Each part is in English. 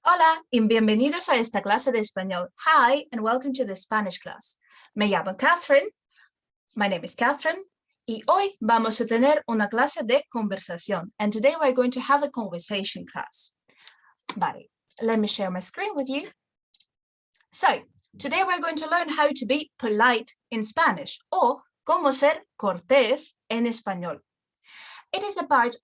Hola y bienvenidos a esta clase de español. Hi and welcome to the Spanish class. Me llamo Catherine. My name is Catherine. Y hoy vamos a tener una clase de conversación. And today we're going to have a conversation class. Vale, let me share my screen with you. So, today we're going to learn how to be polite in Spanish, or cómo ser cortés en español. It is a part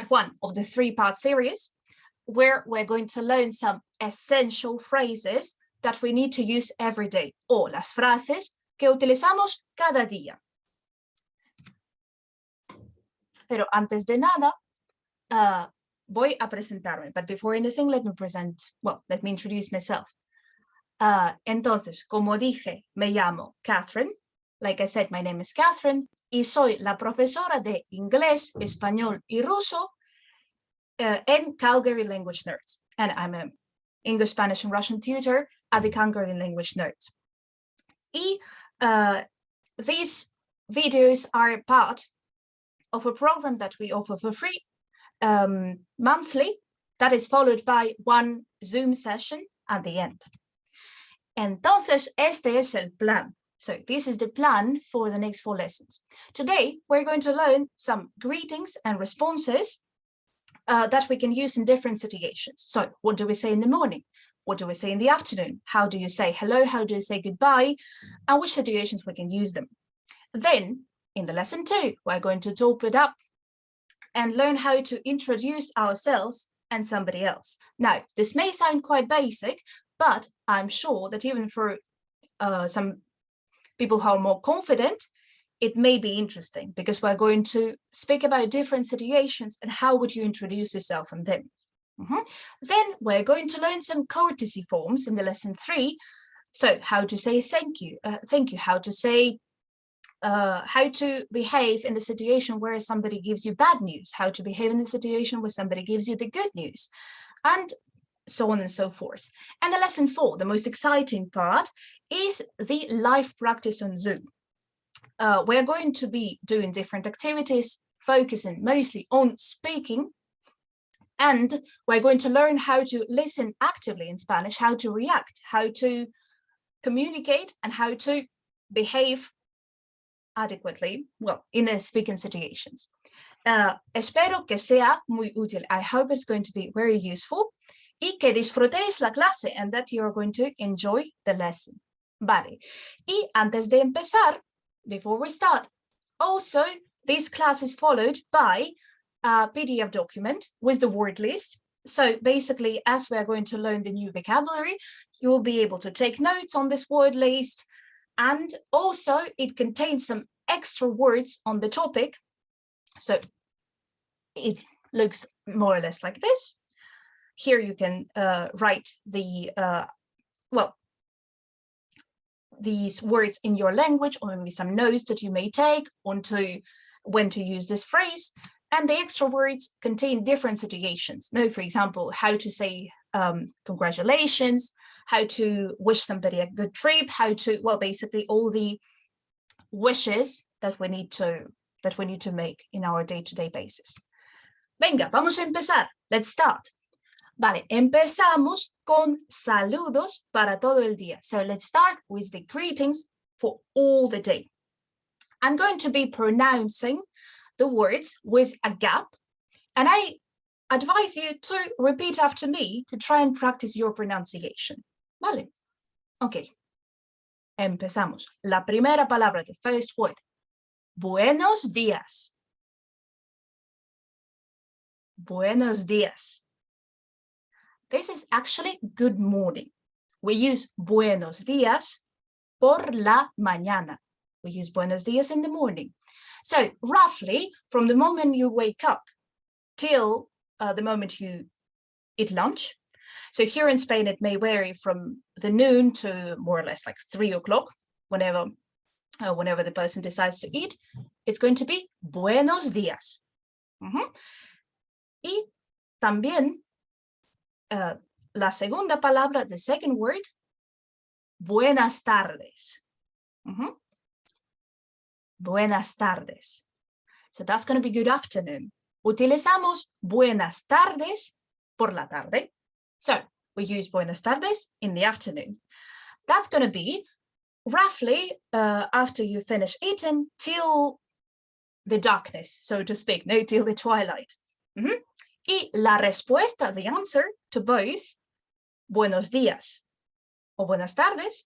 one of the three-part series, where we're going to learn some essential phrases that we need to use every day, o las frases que utilizamos cada día. Pero antes de nada, voy a presentarme. But before anything, let me introduce myself. Entonces, como dije, me llamo Catherine. Like I said, my name is Catherine. Y soy la profesora de inglés, español y ruso in Calgary Language Nerds. And I'm an English, Spanish, and Russian tutor at the Calgary Language Nerds. Y these videos are part of a program that we offer for free monthly, that is followed by one Zoom session at the end. Entonces, este es el plan. So this is the plan for the next 4 lessons. Today, we're going to learn some greetings and responses that we can use in different situations. So what do we say in the morning? What do we say in the afternoon? How do you say hello? How do you say goodbye? And which situations we can use them. Then in the lesson 2, we're going to top it up and learn how to introduce ourselves and somebody else. Now, this may sound quite basic, but I'm sure that even for some people who are more confident, it may be interesting, because we're going to speak about different situations and how would you introduce yourself and them. Then we're going to learn some courtesy forms in the lesson 3. So how to say thank you, how to say, how to behave in the situation where somebody gives you bad news, how to behave in the situation where somebody gives you the good news, and so on and so forth. And the lesson 4, the most exciting part, is the live practice on Zoom. We're going to be doing different activities, focusing mostly on speaking, and we're going to learn how to listen actively in Spanish, how to react, how to communicate, and how to behave adequately, well, in the speaking situations. Espero que sea muy útil. I hope it's going to be very useful, y que disfrutéis la clase and that you are going to enjoy the lesson. Vale, y antes de empezar, before we start, also, this class is followed by a PDF document with the word list. So basically, as we are going to learn the new vocabulary, you will be able to take notes on this word list. And also, it contains some extra words on the topic. So it looks more or less like this. Here you can write the, these words in your language, or maybe some notes that you may take onto when to use this phrase. And the extra words contain different situations. Now, for example, how to say congratulations, how to wish somebody a good trip, how to, well, basically all the wishes that we need to make in our day-to-day basis. Venga, vamos a empezar. Let's start. Vale, empezamos con saludos para todo el día. So let's start with the greetings for all the day. I'm going to be pronouncing the words with a gap, and I advise you to repeat after me to try and practice your pronunciation. Vale, ok. Empezamos. La primera palabra, the first word. Buenos días. Buenos días. This is actually good morning. We use buenos días por la mañana. We use buenos días in the morning. So roughly from the moment you wake up till the moment you eat lunch. So here in Spain, it may vary from the noon to more or less like 3 o'clock, whenever the person decides to eat. It's going to be buenos días. Y también la segunda palabra, the second word, buenas tardes. Buenas tardes. So that's going to be good afternoon. Utilizamos buenas tardes por la tarde. So we use buenas tardes in the afternoon. That's going to be roughly after you finish eating till the darkness, so to speak, no, till the twilight. Y la respuesta, the answer to both buenos días o buenas tardes,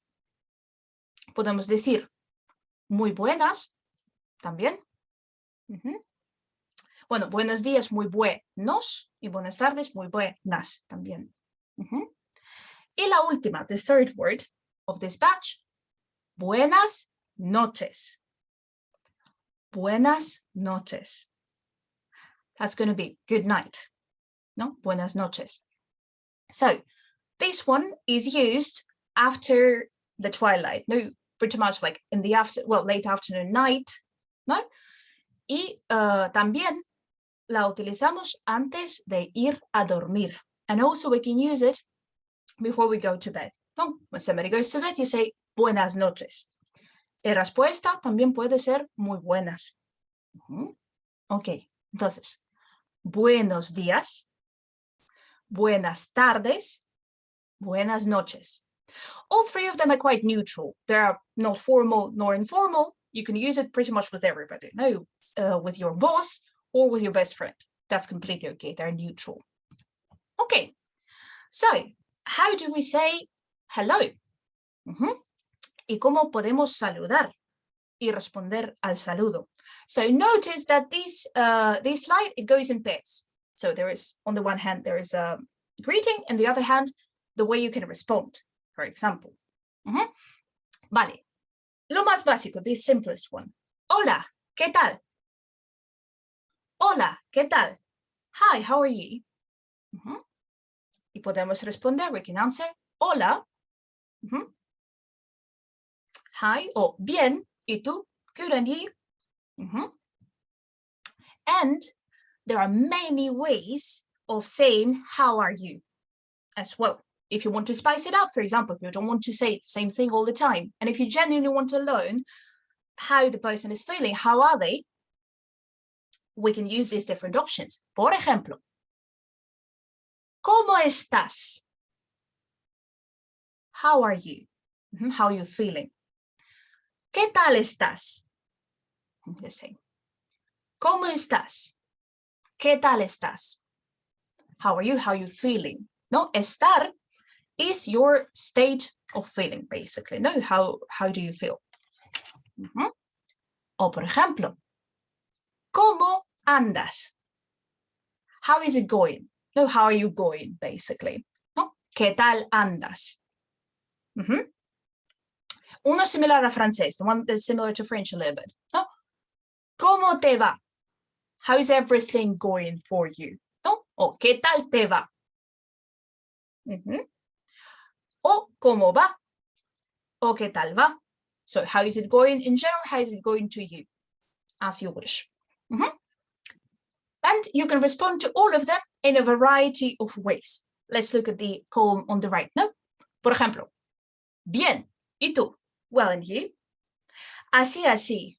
podemos decir muy buenas también. Bueno, buenos días, muy buenos, y buenas tardes, muy buenas también. Y la última, the third word of this batch, buenas noches. Buenas noches. That's going to be good night. No, buenas noches. So this one is used after the twilight. No, pretty much like in the late afternoon, night. No. Y también la utilizamos antes de ir a dormir. And also we can use it before we go to bed. No, when somebody goes to bed, you say buenas noches. La respuesta también puede ser muy buenas. Ok, entonces, buenos días, buenas tardes, buenas noches. All three of them are quite neutral. They're not formal nor informal. You can use it pretty much with everybody. No, with your boss or with your best friend. That's completely okay. They're neutral. Okay, so how do we say hello? ¿Y cómo podemos saludar y responder al saludo? So notice that this slide, it goes in pairs. So there is, on the one hand, there is a greeting, and the other hand, the way you can respond, for example. Vale, lo más básico, the simplest one. Hola, ¿qué tal? Hola, ¿qué tal? Hi, how are you? Y podemos responder, we can answer, hola. Hi, o bien, ¿y tú? Good, and you? And there are many ways of saying, how are you? As well. If you want to spice it up, for example, if you don't want to say the same thing all the time, and if you genuinely want to learn how the person is feeling, how are they, we can use these different options. Por ejemplo, ¿cómo estás? How are you? How are you feeling? ¿Qué tal estás? The same. ¿Cómo estás? ¿Qué tal estás? How are you? How are you feeling? No, estar is your state of feeling, basically. No, how do you feel? O por ejemplo, ¿cómo andas? How is it going? No, how are you going, basically? No, ¿qué tal andas? Uno similar a francés, the one that's similar to French a little bit. No? ¿Cómo te va? How is everything going for you? No? O ¿qué tal te va? O ¿cómo va? O ¿qué tal va? So how is it going in general? How is it going to you? As you wish. And you can respond to all of them in a variety of ways. Let's look at the column on the right. No? Por ejemplo, bien, ¿y tú? Well, and you? Así, así.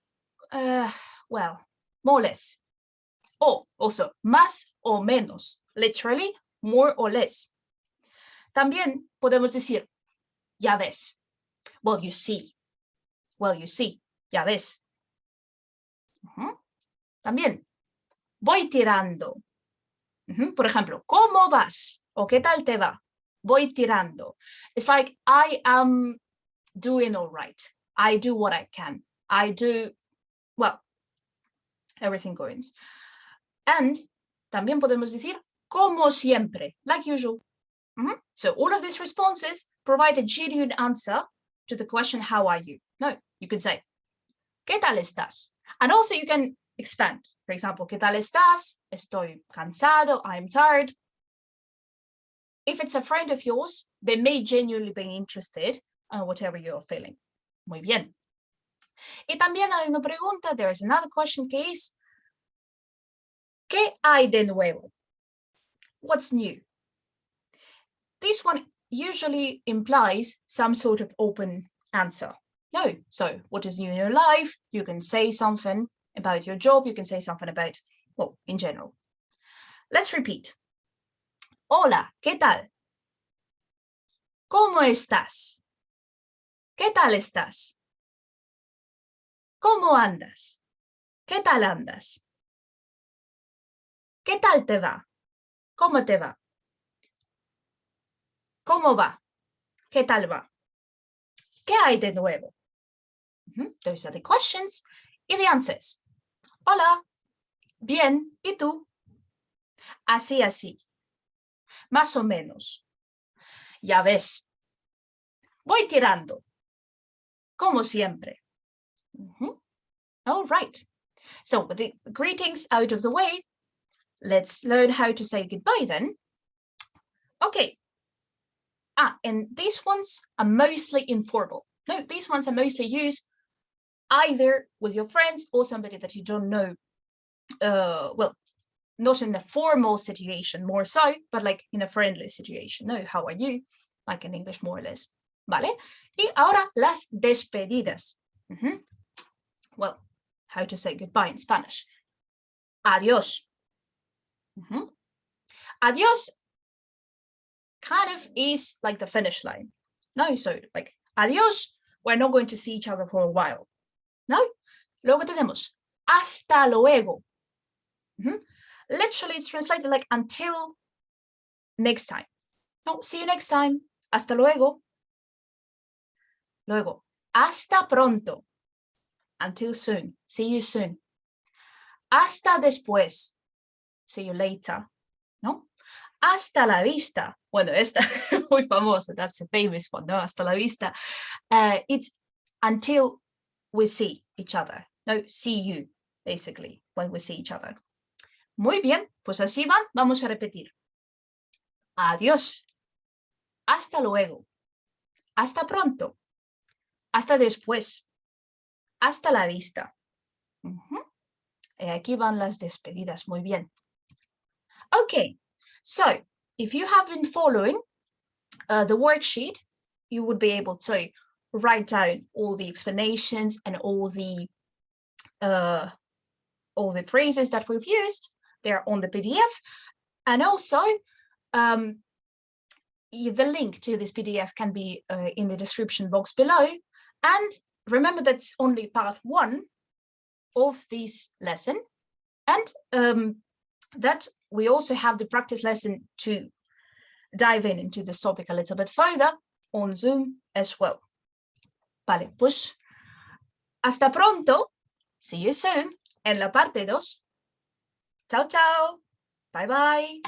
Well, more or less. O also, más o menos. Literally, more or less. También podemos decir, ya ves. Well, you see. Well, you see. Ya ves. También, voy tirando. Por ejemplo, ¿cómo vas? O ¿qué tal te va? Voy tirando. It's like, I am doing all right. I do what I can. I do, well, everything goes. And también podemos decir, como siempre, like usual. So all of these responses provide a genuine answer to the question, how are you? No, you could say, ¿qué tal estás? And also you can expand. For example, ¿qué tal estás? Estoy cansado, I'm tired. If it's a friend of yours, they may genuinely be interested in whatever you're feeling. Muy bien. Y también hay una pregunta, there is another question que es, ¿qué hay de nuevo? What's new? This one usually implies some sort of open answer. No, so what is new in your life? You can say something about your job, you can say something about, well, in general. Let's repeat. Hola, ¿qué tal? ¿Cómo estás? ¿Qué tal estás? ¿Cómo andas? ¿Qué tal andas? ¿Qué tal te va? ¿Cómo te va? ¿Cómo va? ¿Qué tal va? ¿Qué hay de nuevo? Those are the questions. Y the answers. Hola. Bien. ¿Y tú? Así, así. Más o menos. Ya ves. Voy tirando. Como siempre. All right. So with the greetings out of the way, let's learn how to say goodbye then. Okay. And these ones are mostly informal. No, these ones are mostly used either with your friends or somebody that you don't know. Well, not in a formal situation more so, but like in a friendly situation. No, how are you? Like in English more or less. ¿Vale? Y ahora las despedidas. Well, how to say goodbye in Spanish. Adiós. Adiós kind of is like the finish line. No, so like adiós, we're not going to see each other for a while. No? Luego tenemos hasta luego. Literally, it's translated like until next time. No, see you next time. Hasta luego. Luego, hasta pronto. Until soon. See you soon. Hasta después. See you later. ¿No? Hasta la vista. Bueno, esta muy famosa. That's a famous one. No, hasta la vista. It's until we see each other. No, see you, basically, when we see each other. Muy bien, pues así van. Vamos a repetir. Adiós. Hasta luego. Hasta pronto. Hasta después. Hasta la vista. Aquí van las despedidas. Muy bien. Okay, so if you have been following the worksheet, you would be able to write down all the explanations and all the phrases that we've used. They're on the PDF. And also, the link to this PDF can be in the description box below. And remember, that's only part 1 of this lesson. And that we also have the practice lesson to dive into this topic a little bit further on Zoom as well. Vale, pues hasta pronto. See you soon en la parte 2. Chao, chao. Bye, bye.